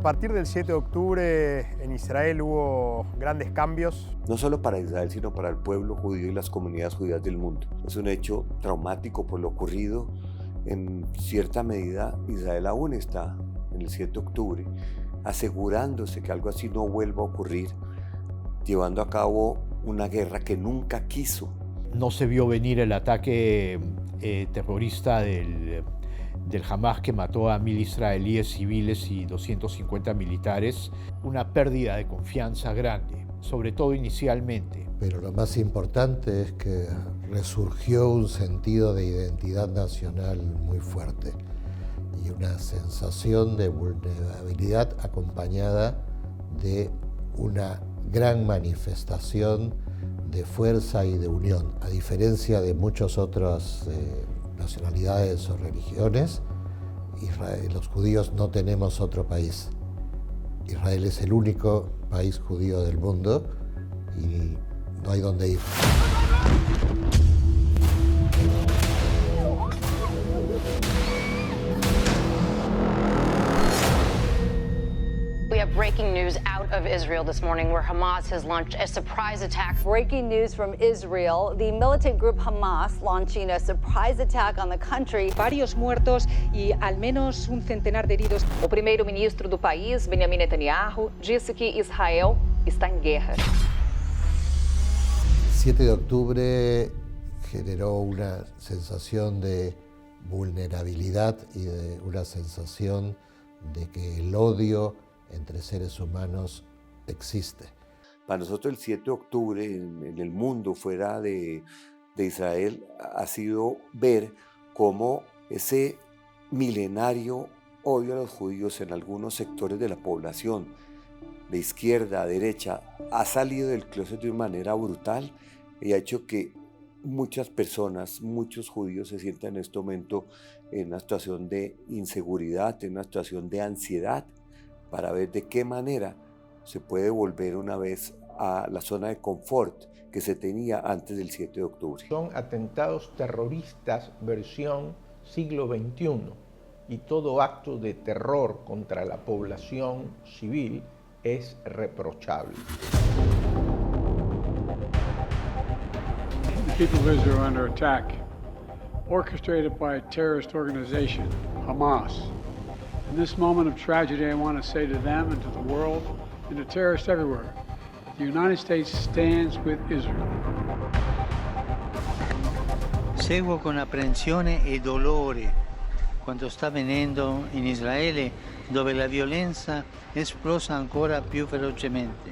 partir del 7 de octubre en Israel hubo grandes cambios. No solo para Israel, sino para el pueblo judío y las comunidades judías del mundo. Es un hecho traumático por lo ocurrido. En cierta medida, Israel aún está en el 7 de octubre, asegurándose que algo así no vuelva a ocurrir, llevando a cabo una guerra que nunca quiso. No se vio venir el ataque terrorista del Hamas que mató a 1000 israelíes civiles y 250 militares. Una pérdida de confianza grande, sobre todo inicialmente. Pero lo más importante es que resurgió un sentido de identidad nacional muy fuerte y una sensación de vulnerabilidad acompañada de una gran manifestación de fuerza y de unión. A diferencia de muchas otras nacionalidades o religiones, los judíos no tenemos otro país. Israel es el único país judío del mundo y no hay dónde ir. We have breaking news out of Israel this morning where Hamas has launched a surprise attack. Breaking news from Israel. The militant group Hamas launching a surprise attack on the country. Varios muertos y al menos un centenar de heridos. O primeiro-ministro do país, Benjamin Netanyahu, disse que Israel está en guerra. El 7 de octubre generó una sensación de vulnerabilidad y de una sensación de que el odio entre seres humanos existe. Para nosotros el 7 de octubre en el mundo fuera de Israel ha sido ver cómo ese milenario odio a los judíos en algunos sectores de la población, de izquierda a derecha, ha salido del closet de una manera brutal y ha hecho que muchas personas, muchos judíos se sientan en este momento en una situación de inseguridad, en una situación de ansiedad, para ver de qué manera se puede volver una vez a la zona de confort que se tenía antes del 7 de octubre. Son atentados terroristas versión siglo XXI y todo acto de terror contra la población civil es reprochable. The people of Israel are under attack, orchestrated by a terrorist organization, Hamas. In this moment of tragedy, I want to say to them and to the world and to terrorists everywhere, the United States stands with Israel. Seguo con apprensione e dolore quanto sta avvenendo in Israele, dove la violenza è esplosa ancora più velocemente,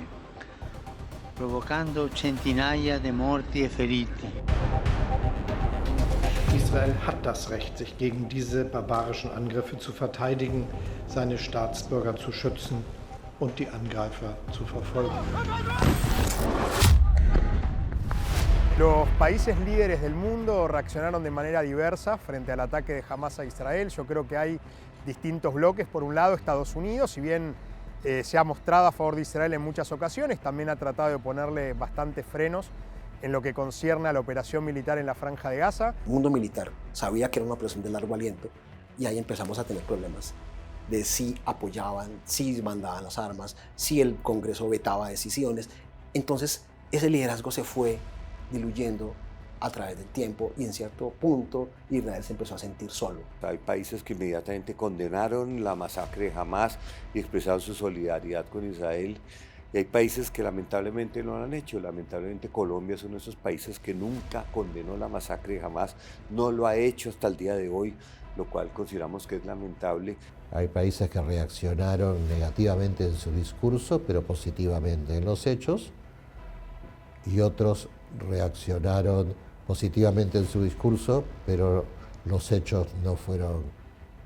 provocando centinaia di morti e feriti. Israel hat das Recht, sich gegen diese barbarischen Angriffe zu verteidigen, seine Staatsbürger zu schützen und die Angreifer zu verfolgen. Los países líderes del mundo reaccionaron de manera diversa frente al ataque de Hamas a Israel. Yo creo que hay distintos bloques. Por un lado, Estados Unidos, si bien se ha mostrado a favor de Israel en muchas ocasiones, también ha tratado de ponerle bastantes frenos en lo que concierne a la operación militar en la Franja de Gaza. El mundo militar sabía que era una operación de largo aliento y ahí empezamos a tener problemas de si apoyaban, si mandaban las armas, si el Congreso vetaba decisiones. Entonces ese liderazgo se fue diluyendo a través del tiempo y en cierto punto Israel se empezó a sentir solo. Hay países que inmediatamente condenaron la masacre de Hamas y expresaron su solidaridad con Israel. Y hay países que lamentablemente no lo han hecho. Lamentablemente Colombia es uno de esos países que nunca condenó la masacre de Hamas, no lo ha hecho hasta el día de hoy, lo cual consideramos que es lamentable. Hay países que reaccionaron negativamente en su discurso, pero positivamente en los hechos, y otros reaccionaron positivamente en su discurso, pero los hechos no fueron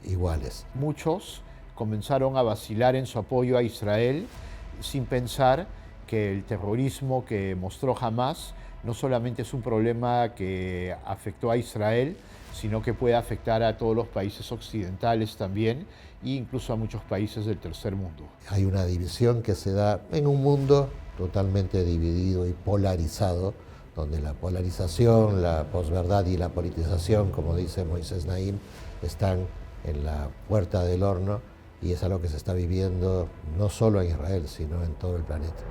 iguales. Muchos comenzaron a vacilar en su apoyo a Israel, sin pensar que el terrorismo que mostró Hamas no solamente es un problema que afectó a Israel, sino que puede afectar a todos los países occidentales también e incluso a muchos países del tercer mundo. Hay una división que se da en un mundo totalmente dividido y polarizado, donde la polarización, la posverdad y la politización, como dice Moisés Naim, están en la puerta del horno y es algo que se está viviendo no solo en Israel, sino en todo el planeta.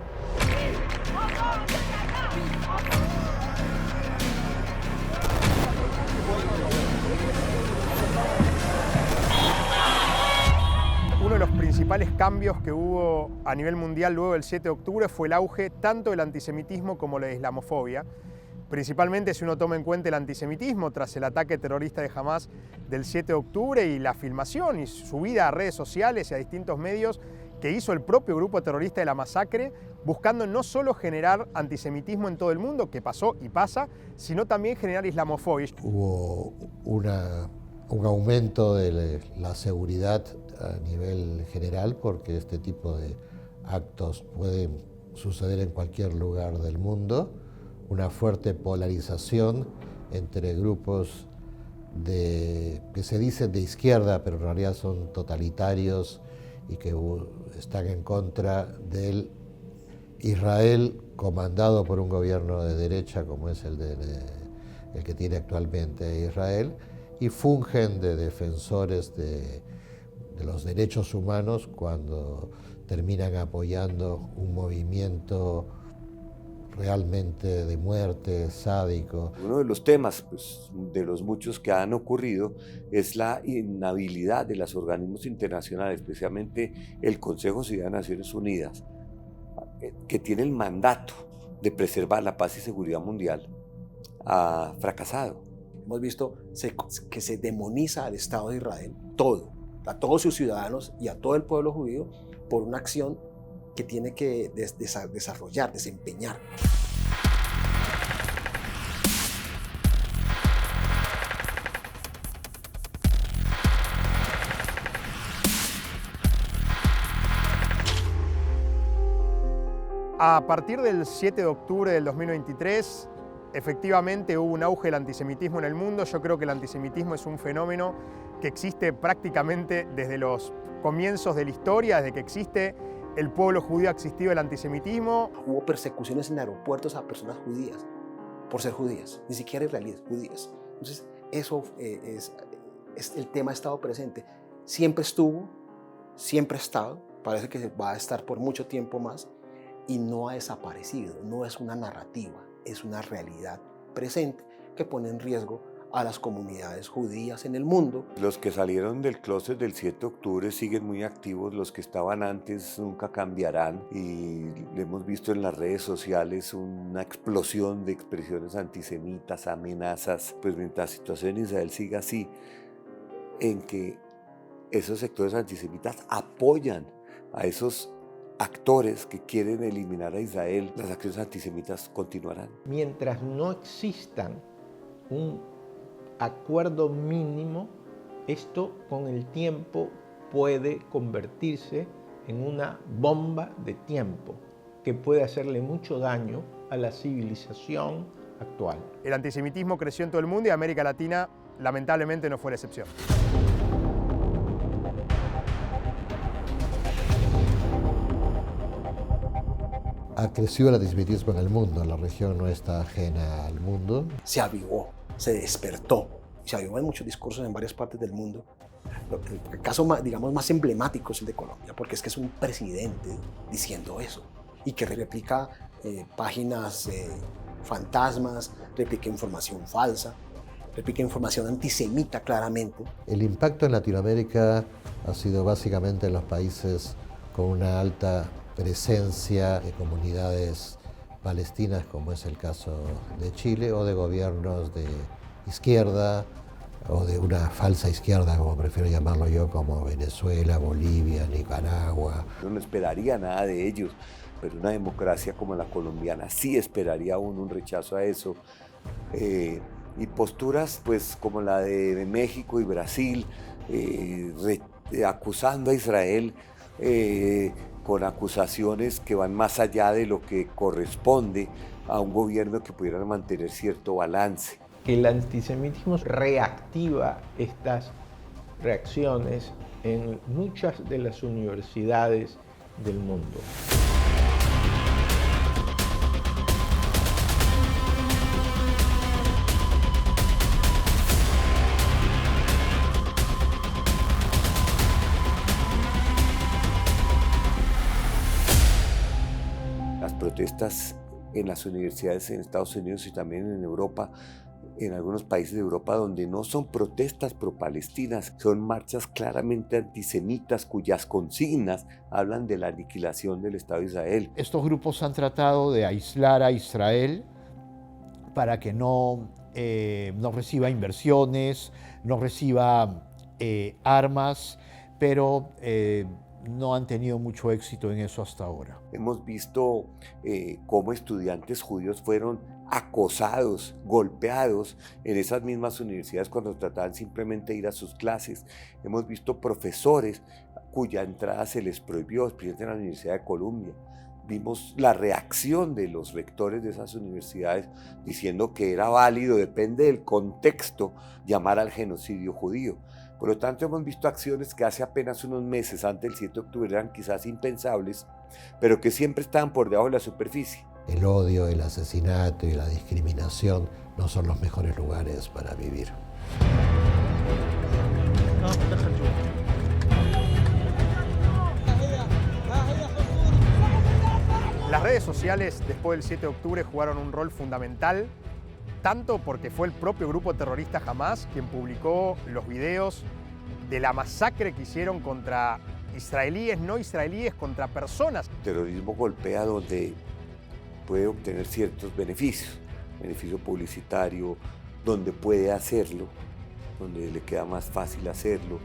Uno de los principales cambios que hubo a nivel mundial luego del 7 de octubre fue el auge tanto del antisemitismo como la islamofobia. Principalmente si uno toma en cuenta el antisemitismo tras el ataque terrorista de Hamas del 7 de octubre y la filmación y subida a redes sociales y a distintos medios que hizo el propio grupo terrorista de la masacre, buscando no solo generar antisemitismo en todo el mundo, que pasó y pasa, sino también generar islamofobia. Hubo un aumento de la seguridad a nivel general, porque este tipo de actos pueden suceder en cualquier lugar del mundo. Una fuerte polarización entre grupos que se dicen de izquierda, pero en realidad son totalitarios y que están en contra del Israel comandado por un gobierno de derecha como es el que tiene actualmente Israel, y fungen de defensores de los derechos humanos cuando terminan apoyando un movimiento realmente de muerte, sádico. Uno de los temas, de los muchos que han ocurrido, es la inhabilidad de los organismos internacionales, especialmente el Consejo de Seguridad de Naciones Unidas, que tiene el mandato de preservar la paz y seguridad mundial, ha fracasado. Hemos visto que se demoniza al Estado de Israel, a todos sus ciudadanos y a todo el pueblo judío, por una acción que tiene que desarrollar, desempeñar. A partir del 7 de octubre del 2023, efectivamente hubo un auge del antisemitismo en el mundo. Yo creo que el antisemitismo es un fenómeno que existe prácticamente desde los comienzos de la historia, desde que existe el pueblo judío ha existido el antisemitismo. Hubo persecuciones en aeropuertos a personas judías por ser judías, ni siquiera israelíes, judías. Entonces, eso el tema ha estado presente. Siempre estuvo, siempre ha estado, parece que va a estar por mucho tiempo más y no ha desaparecido. No es una narrativa, es una realidad presente que pone en riesgo a las comunidades judías en el mundo. Los que salieron del closet del 7 de octubre siguen muy activos, los que estaban antes nunca cambiarán y hemos visto en las redes sociales una explosión de expresiones antisemitas, amenazas, pues mientras la situación en Israel siga así, en que esos sectores antisemitas apoyan a esos actores que quieren eliminar a Israel, las acciones antisemitas continuarán. Mientras no existan un acuerdo mínimo, esto con el tiempo puede convertirse en una bomba de tiempo que puede hacerle mucho daño a la civilización actual. El antisemitismo creció en todo el mundo y América Latina lamentablemente no fue la excepción. Ha crecido el antisemitismo en el mundo, la región no está ajena al mundo. Se avivó, se despertó, se avivó en muchos discursos en varias partes del mundo. El caso más emblemático es el de Colombia, porque es que es un presidente diciendo eso y que replica páginas fantasmas, replica información falsa, replica información antisemita claramente. El impacto en Latinoamérica ha sido básicamente en los países con una alta presencia de comunidades palestinas, como es el caso de Chile, o de gobiernos de izquierda, o de una falsa izquierda, como prefiero llamarlo yo, como Venezuela, Bolivia, Nicaragua. No esperaría nada de ellos, pero una democracia como la colombiana sí esperaría un rechazo a eso. Y posturas pues como la de México y Brasil, acusando a Israel con acusaciones que van más allá de lo que corresponde a un gobierno que pudiera mantener cierto balance. El antisemitismo reactiva estas reacciones en muchas de las universidades del mundo. protestas en las universidades en Estados Unidos y también en Europa, en algunos países de Europa, donde no son protestas pro-palestinas, son marchas claramente antisemitas cuyas consignas hablan de la aniquilación del Estado de Israel. Estos grupos han tratado de aislar a Israel para que no reciba inversiones, no reciba armas, pero no han tenido mucho éxito en eso hasta ahora. Hemos visto cómo estudiantes judíos fueron acosados, golpeados en esas mismas universidades cuando trataban simplemente de ir a sus clases. Hemos visto profesores cuya entrada se les prohibió, especialmente en la Universidad de Columbia. Vimos la reacción de los rectores de esas universidades diciendo que era válido, depende del contexto, llamar al genocidio judío. Por lo tanto, hemos visto acciones que hace apenas unos meses, antes del 7 de octubre, eran quizás impensables, pero que siempre estaban por debajo de la superficie. El odio, el asesinato y la discriminación no son los mejores lugares para vivir. Las redes sociales después del 7 de octubre jugaron un rol fundamental, tanto porque fue el propio grupo terrorista Hamas quien publicó los videos de la masacre que hicieron contra israelíes, no israelíes, contra personas. El terrorismo golpea donde puede obtener ciertos beneficios, beneficio publicitario, donde puede hacerlo, donde le queda más fácil hacerlo.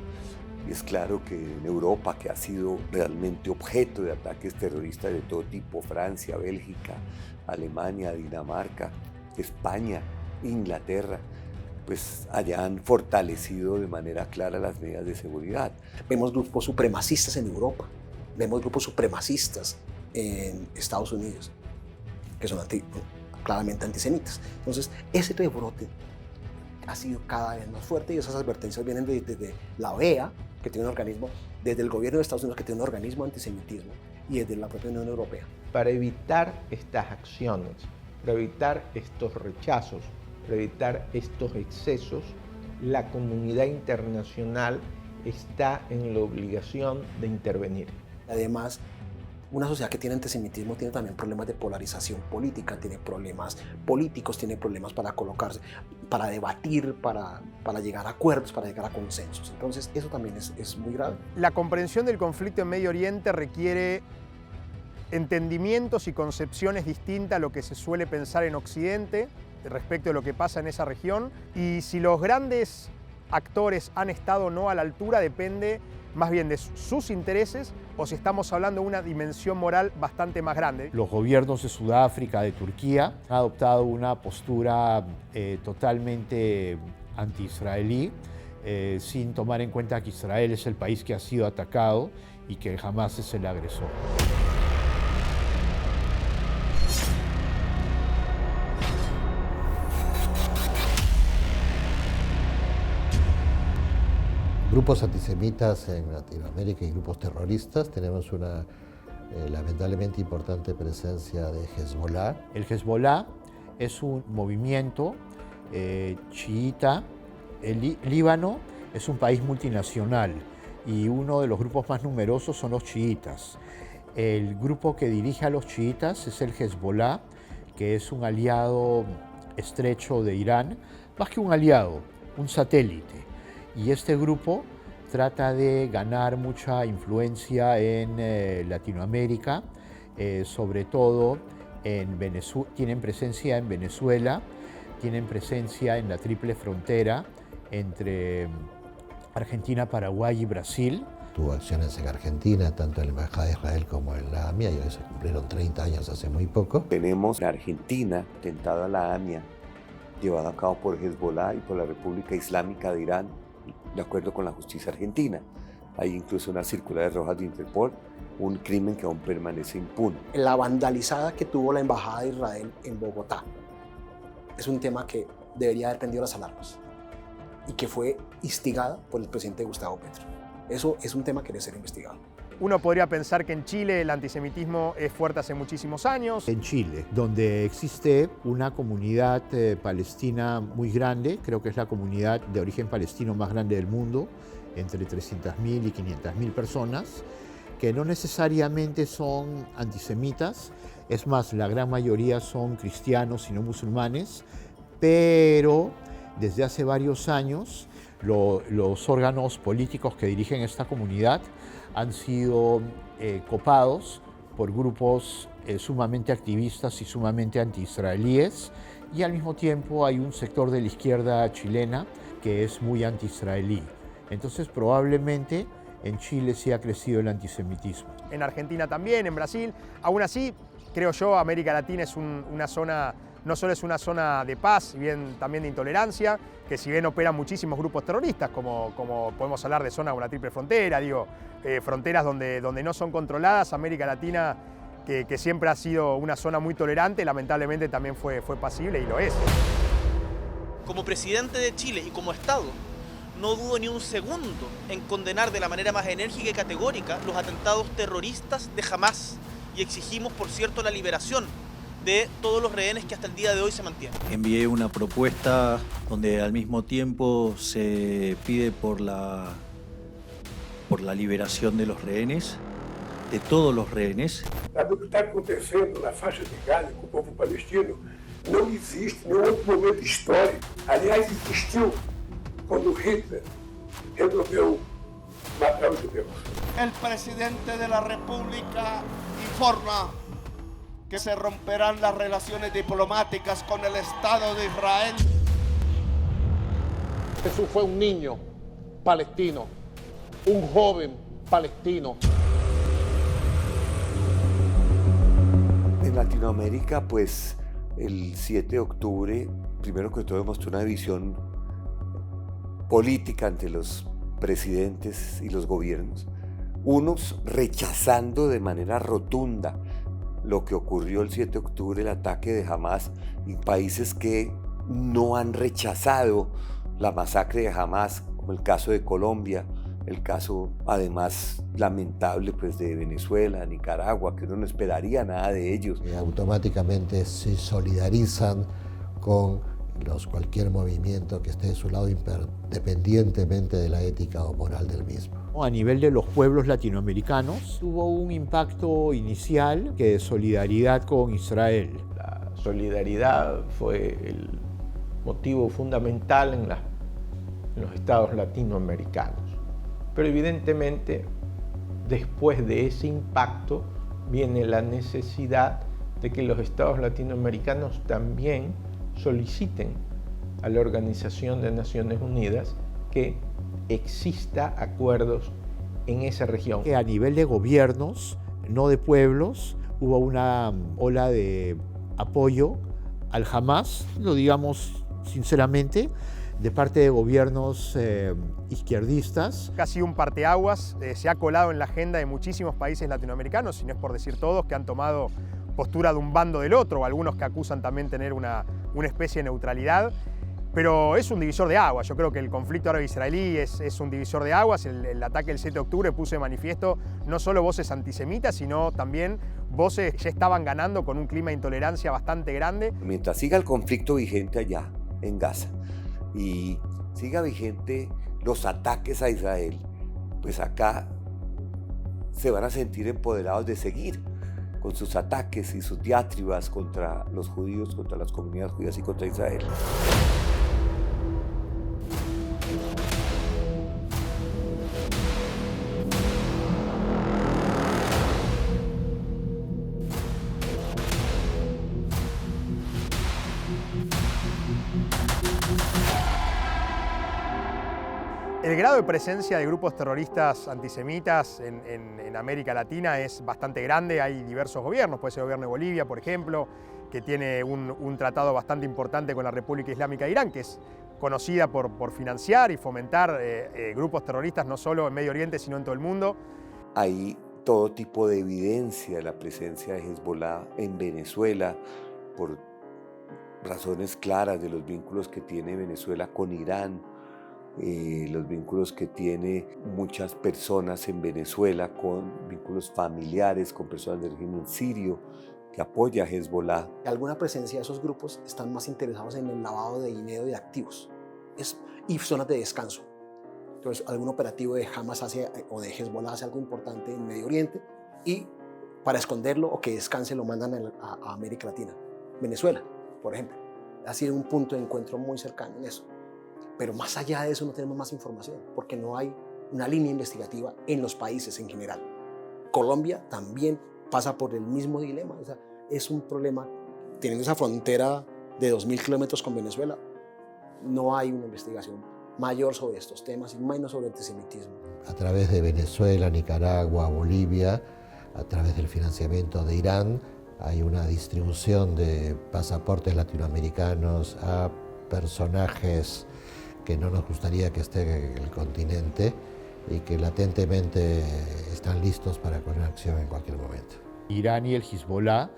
Y es claro que en Europa, que ha sido realmente objeto de ataques terroristas de todo tipo, Francia, Bélgica, Alemania, Dinamarca, España, Inglaterra, pues hayan fortalecido de manera clara las medidas de seguridad. Vemos grupos supremacistas en Europa, vemos grupos supremacistas en Estados Unidos, que son claramente antisemitas. Entonces, ese rebrote ha sido cada vez más fuerte y esas advertencias vienen desde la OEA, que tiene un organismo, desde el gobierno de Estados Unidos, que tiene un organismo antisemitismo, y desde la propia Unión Europea. Para evitar estas acciones, para evitar estos rechazos, para evitar estos excesos, la comunidad internacional está en la obligación de intervenir. Además, una sociedad que tiene antisemitismo tiene también problemas de polarización política, tiene problemas políticos, tiene problemas para colocarse, para debatir, para llegar a acuerdos, para llegar a consensos. Entonces, eso también es muy grave. La comprensión del conflicto en Medio Oriente requiere entendimientos y concepciones distintas a lo que se suele pensar en Occidente respecto de lo que pasa en esa región. Y si los grandes actores han estado o no a la altura depende más bien de sus intereses o si estamos hablando de una dimensión moral bastante más grande. Los gobiernos de Sudáfrica, de Turquía, han adoptado una postura totalmente anti-israelí, sin tomar en cuenta que Israel es el país que ha sido atacado y que Hamas es el agresor. Grupos antisemitas en Latinoamérica y grupos terroristas. Tenemos una lamentablemente importante presencia de Hezbollah. El Hezbollah es un movimiento chiita. El Líbano es un país multinacional y uno de los grupos más numerosos son los chiitas. El grupo que dirige a los chiitas es el Hezbollah, que es un aliado estrecho de Irán, más que un aliado, un satélite. Y este grupo trata de ganar mucha influencia en Latinoamérica, sobre todo en Venezuela. Tienen presencia en Venezuela, tienen presencia en la triple frontera entre Argentina, Paraguay y Brasil. Tuvo acciones en Argentina, tanto en la Embajada de Israel como en la AMIA, y hoy se cumplieron 30 años hace muy poco. Tenemos en Argentina atentado a la AMIA, llevado a cabo por Hezbollah y por la República Islámica de Irán, de acuerdo con la justicia argentina. Hay incluso unas circulares rojas de Interpol, un crimen que aún permanece impune. La vandalizada que tuvo la Embajada de Israel en Bogotá es un tema que debería haber prendido las alarmas y que fue instigada por el presidente Gustavo Petro. Eso es un tema que debe ser investigado. Uno podría pensar que en Chile el antisemitismo es fuerte hace muchísimos años. En Chile, donde existe una comunidad palestina muy grande, creo que es la comunidad de origen palestino más grande del mundo, entre 300.000 y 500.000 personas, que no necesariamente son antisemitas Es más, la gran mayoría son cristianos y no musulmanes, pero desde hace varios años los órganos políticos que dirigen esta comunidad han sido copados por grupos sumamente activistas y sumamente anti-israelíes, y al mismo tiempo hay un sector de la izquierda chilena que es muy anti-israelí. Entonces probablemente en Chile sí ha crecido el antisemitismo. En Argentina también, en Brasil. Aún así, creo yo, América Latina es una zona, no solo es una zona de paz, y bien también de intolerancia, que si bien operan muchísimos grupos terroristas, como podemos hablar de zona como la Triple Frontera, fronteras donde no son controladas, América Latina, que siempre ha sido una zona muy tolerante, lamentablemente también fue pasible y lo es. Como presidente de Chile y como Estado, no dudo ni un segundo en condenar de la manera más enérgica y categórica los atentados terroristas de Hamás, y exigimos, por cierto, la liberación de todos los rehenes que hasta el día de hoy se mantienen. Envié una propuesta donde al mismo tiempo se pide por la liberación de los rehenes, de todos los rehenes. O que está acontecendo na faixa de Gaza com o povo palestino não existe em nenhum outro momento histórico. Aliás, existiu quando Hitler resolveu matar os judeus. El presidente de la República informa que se romperán las relaciones diplomáticas con el Estado de Israel. Jesús fue un niño palestino, un joven palestino. En Latinoamérica, pues el 7 de octubre, primero que todo, demostró una división política entre los presidentes y los gobiernos, unos rechazando de manera rotunda lo que ocurrió el 7 de octubre, el ataque de Hamás, y países que no han rechazado la masacre de Hamás, como el caso de Colombia, el caso además lamentable pues, de Venezuela, Nicaragua, que uno no esperaría nada de ellos. Automáticamente se solidarizan con cualquier movimiento que esté de su lado, independientemente de la ética o moral del mismo. A nivel de los pueblos latinoamericanos, tuvo un impacto inicial que de solidaridad con Israel. La solidaridad fue el motivo fundamental en los estados latinoamericanos. Pero evidentemente, después de ese impacto, viene la necesidad de que los estados latinoamericanos también soliciten a la Organización de Naciones Unidas que exista acuerdos en esa región. Que a nivel de gobiernos, no de pueblos, hubo una ola de apoyo al Hamás, lo digamos sinceramente, de parte de gobiernos izquierdistas. Casi un parteaguas, se ha colado en la agenda de muchísimos países latinoamericanos, si no es por decir todos, que han tomado postura de un bando del otro, o algunos que acusan también tener una especie de neutralidad. Pero es un divisor de aguas. Yo creo que el conflicto árabe-israelí es un divisor de aguas. El ataque del 7 de octubre puso de manifiesto no solo voces antisemitas, sino también voces que ya estaban ganando con un clima de intolerancia bastante grande. Mientras siga el conflicto vigente allá, en Gaza, y siga vigente los ataques a Israel, pues acá se van a sentir empoderados de seguir con sus ataques y sus diatribas contra los judíos, contra las comunidades judías y contra Israel. El grado de presencia de grupos terroristas antisemitas en América Latina es bastante grande. Hay diversos gobiernos, puede ser el gobierno de Bolivia, por ejemplo, que tiene un tratado bastante importante con la República Islámica de Irán, que es conocida por financiar y fomentar grupos terroristas no solo en Medio Oriente, sino en todo el mundo. Hay todo tipo de evidencia de la presencia de Hezbollah en Venezuela, por razones claras de los vínculos que tiene Venezuela con Irán, los vínculos que tiene muchas personas en Venezuela, con vínculos familiares, con personas del régimen sirio que apoya a Hezbollah. Alguna presencia de esos grupos están más interesados en el lavado de dinero y de activos y zonas de descanso. Entonces, algún operativo de Hamas o de Hezbollah hace algo importante en Medio Oriente y para esconderlo o que descanse lo mandan a América Latina. Venezuela, por ejemplo, ha sido un punto de encuentro muy cercano en eso. Pero más allá de eso no tenemos más información, porque no hay una línea investigativa en los países en general. Colombia también pasa por el mismo dilema. O sea, es un problema, teniendo esa frontera de 2.000 kilómetros con Venezuela, no hay una investigación mayor sobre estos temas y menos sobre antisemitismo. A través de Venezuela, Nicaragua, Bolivia, a través del financiamiento de Irán, hay una distribución de pasaportes latinoamericanos a personajes que no nos gustaría que estén en el continente y que latentemente están listos para poner acción en cualquier momento. Irán y el Hezbollah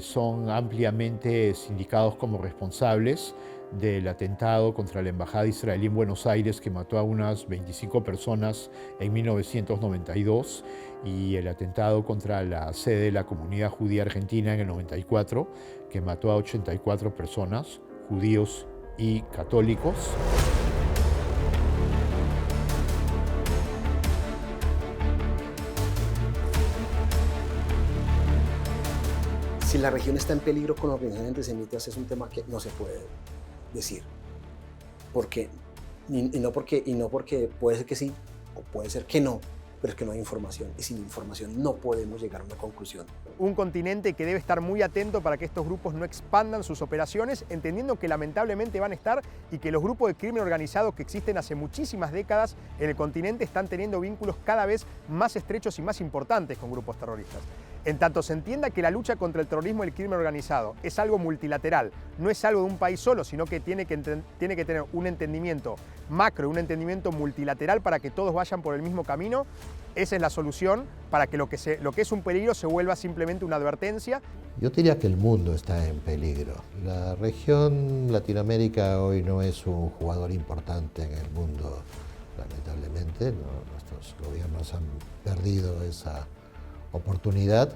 son ampliamente sindicados como responsables del atentado contra la embajada israelí en Buenos Aires, que mató a unas 25 personas en 1992, y el atentado contra la sede de la comunidad judía argentina en el 94, que mató a 84 personas, judíos y católicos. Si la región está en peligro con organizaciones antisemitas es un tema que no se puede decir. No porque puede ser que sí o puede ser que no, pero es que no hay información y sin información no podemos llegar a una conclusión. Un continente que debe estar muy atento para que estos grupos no expandan sus operaciones, entendiendo que lamentablemente van a estar y que los grupos de crimen organizado que existen hace muchísimas décadas en el continente están teniendo vínculos cada vez más estrechos y más importantes con grupos terroristas. En tanto se entienda que la lucha contra el terrorismo y el crimen organizado es algo multilateral, no es algo de un país solo, sino que tiene que tener un entendimiento macro, un entendimiento multilateral para que todos vayan por el mismo camino. Esa es la solución para que lo que es un peligro se vuelva simplemente una advertencia. Yo diría que el mundo está en peligro. La región Latinoamérica hoy no es un jugador importante en el mundo, lamentablemente. Nuestros gobiernos han perdido esa oportunidad,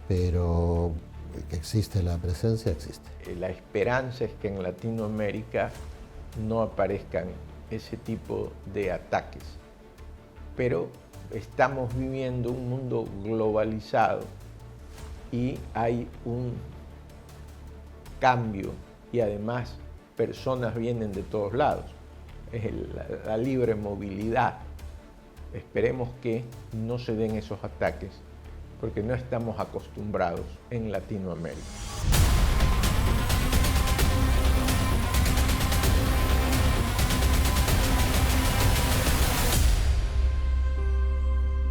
pero que existe la presencia, existe. La esperanza es que en Latinoamérica no aparezcan ese tipo de ataques, pero estamos viviendo un mundo globalizado y hay un cambio y además personas vienen de todos lados. Es la libre movilidad. Esperemos que no se den esos ataques porque no estamos acostumbrados en Latinoamérica.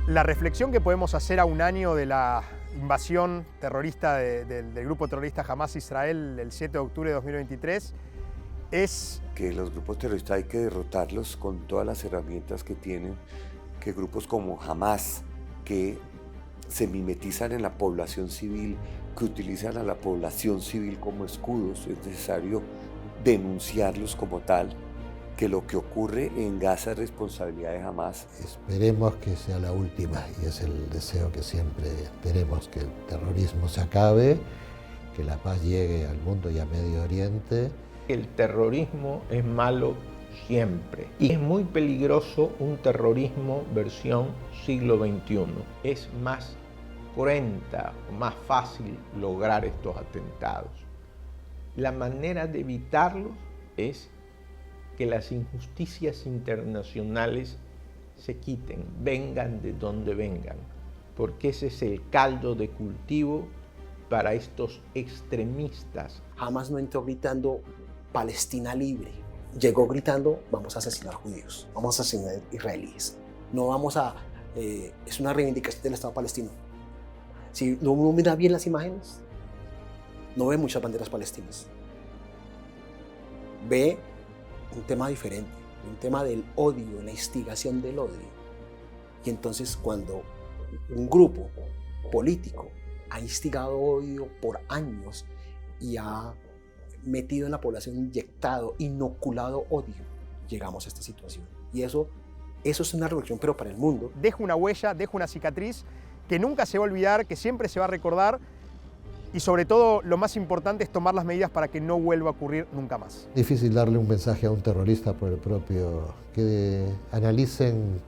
La reflexión que podemos hacer a un año de la invasión terrorista del grupo terrorista Hamas Israel el 7 de octubre de 2023 es que los grupos terroristas hay que derrotarlos con todas las herramientas que tienen, que grupos como Hamas, que se mimetizan en la población civil, que utilizan a la población civil como escudos, es necesario denunciarlos como tal, que lo que ocurre en Gaza es responsabilidad de Hamas. Esperemos que sea la última y es el deseo que siempre tenemos, que el terrorismo se acabe, que la paz llegue al mundo y a Medio Oriente. El terrorismo es malo siempre y es muy peligroso un terrorismo versión siglo XXI. Es más cruenta, más fácil lograr estos atentados. La manera de evitarlos es que las injusticias internacionales se quiten, vengan de donde vengan, porque ese es el caldo de cultivo para estos extremistas. Hamas no entró gritando Palestina libre, llegó gritando vamos a asesinar judíos, vamos a asesinar israelíes, no vamos a... es una reivindicación del Estado palestino. Si uno mira bien las imágenes, no ve muchas banderas palestinas, ve un tema diferente, un tema del odio, la instigación del odio. Y entonces cuando un grupo político ha instigado odio por años y ha metido en la población, inyectado, inoculado odio, llegamos a esta situación. Y eso es una revolución, pero para el mundo. Deja una huella, deja una cicatriz que nunca se va a olvidar, que siempre se va a recordar. Y sobre todo, lo más importante es tomar las medidas para que no vuelva a ocurrir nunca más. Difícil darle un mensaje a un terrorista por el propio, que analicen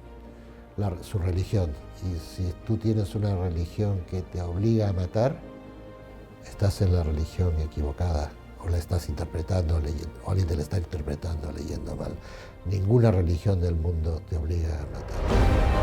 su religión. Y si tú tienes una religión que te obliga a matar, estás en la religión equivocada, o la estás interpretando, o alguien te la está interpretando, leyendo mal. Ninguna religión del mundo te obliga a matar.